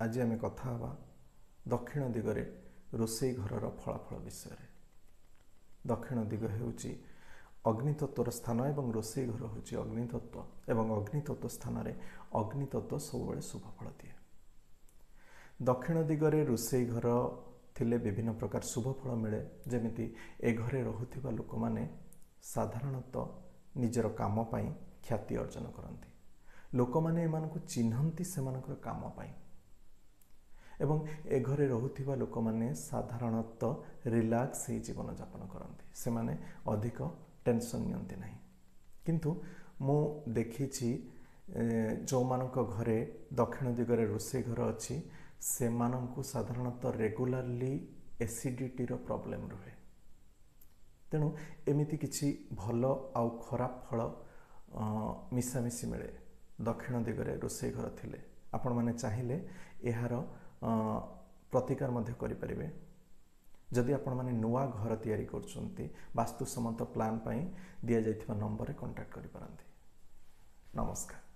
आज आम कथा हवा दक्षिण दिगरे रोसई घरर फलाफल विषय। दक्षिण दिग हेउची अग्नितत्वर स्थान एवं रोसई घर होची अग्नितत्व एवं अग्नितत्व स्थान रे अग्नितत्व सबुबले शुभफल दिए। दक्षिण दिगरे रोसई घर थिले विभिन्न प्रकार शुभफल मिले। जेमिति ए घरे रहुथिबा लोक माने साधारणतः निजर काम पाई ख्याति अर्जन करती। लोक माने एमानकु चिन्हंती सेमानकर काम पाई एवं ए घरे रहुथिबा लोक माने साधारणतः रिलैक्स ही जीवन यापन करती। से माने अधिक टेंशन नियंती नहीं। किंतु मु देखिछि जो मानक घरे दक्षिण दिगरे रोसई घर अछि से मानकु साधारणतः रेगुलरली एसिडिटी रो प्रॉब्लम रहे। तेणु एमिति किछि भल आउ खराब फल मिसामिसी मिले दक्षिण दिगरे रोसई घर थिले। आपण माने चाहिए यार प्रतिकार मध्य करि परिबे। जदि आपण माने नुआ घर तैयारी करछंती वास्तुसम्मत प्लान पई दिया जायथिबा नंबर रे कांटेक्ट करि पारंती। नमस्कार।